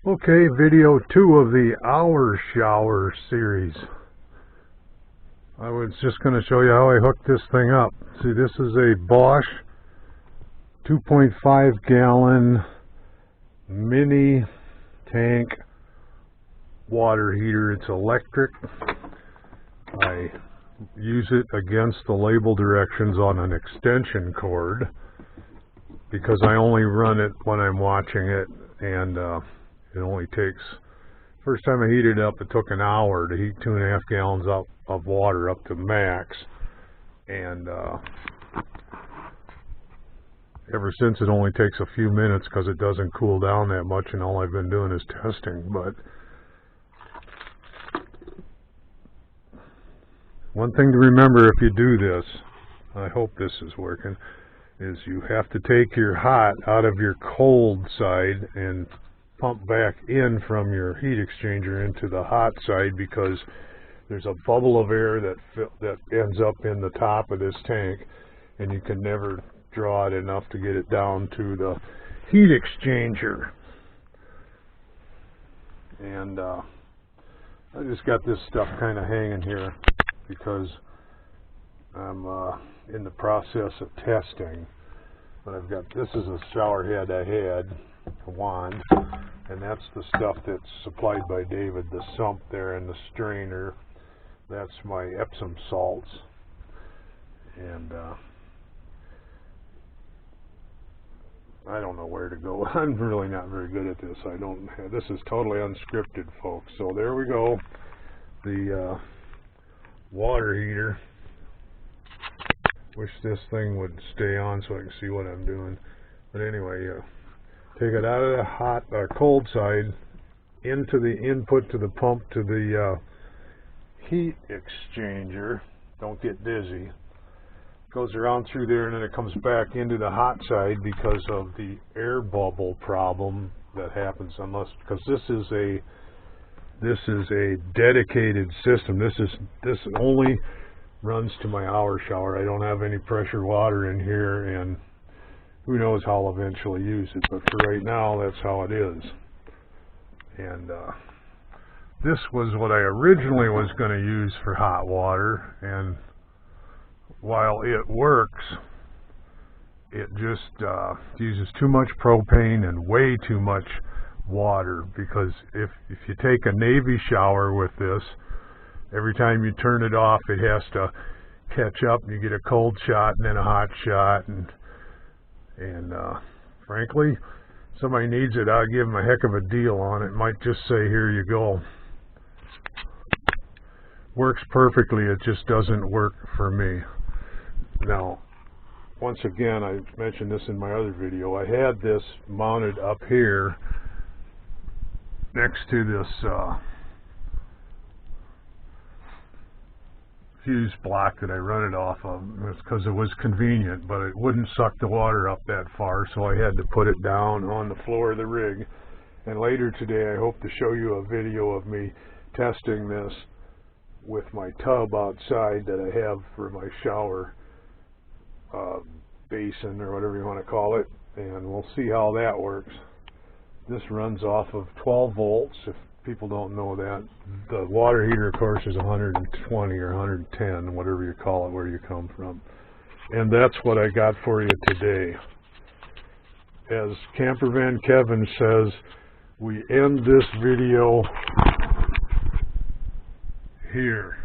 Okay, video 2 of the HourShower series. I was just going to show you how I hooked this thing up. See, this is a Bosch 2.5 gallon mini tank water heater. It's electric. I use it against the label directions on an extension cord because I only run it when I'm watching it, and it only takes, first time I heated it up, it took an hour to heat 2.5 gallons of water up to max, and ever since it only takes a few minutes because it doesn't cool down that much, and all I've been doing is testing. But one thing to remember if you do this, I hope this is working, is you have to take your hot out of your cold side and pump back in from your heat exchanger into the hot side, because there's a bubble of air that ends up in the top of this tank, and you can never draw it enough to get it down to the heat exchanger. And I just got this stuff kind of hanging here because I'm in the process of testing. But I've got, this is a shower head I had, a wand, and that's the stuff that's supplied by David, the sump there and the strainer. That's my Epsom salts. And I don't know where to go. I'm really not very good at this. This is totally unscripted, folks. So there we go. The water heater. Wish this thing would stay on so I can see what I'm doing. But anyway, take it out of the hot or cold side into the input to the pump to the heat exchanger. Don't get dizzy. Goes around through there, and then it comes back into the hot side because of the air bubble problem that happens, because this is a dedicated system. This only runs to my HourShower. I don't have any pressure water in here, and who knows how I'll eventually use it, but for right now, that's how it is. And this was what I originally was going to use for hot water, and while it works, it just uses too much propane and way too much water, because if you take a Navy shower with this, every time you turn it off, it has to catch up, and you get a cold shot and then a hot shot, and frankly, somebody needs it, I'll give them a heck of a deal on it. Might just say, here you go. Works perfectly, it just doesn't work for me. Now, once again, I mentioned this in my other video, I had this mounted up here next to this fuse block that I run it off of. It's because it was convenient, but it wouldn't suck the water up that far, so I had to put it down on the floor of the rig. And later today, I hope to show you a video of me testing this with my tub outside that I have for my shower basin, or whatever you want to call it, and we'll see how that works. This runs off of 12 volts, if people don't know that. The water heater, of course, is 120 or 110, whatever you call it, where you come from. And that's what I got for you today. As Camper Van Kevin says, we end this video here.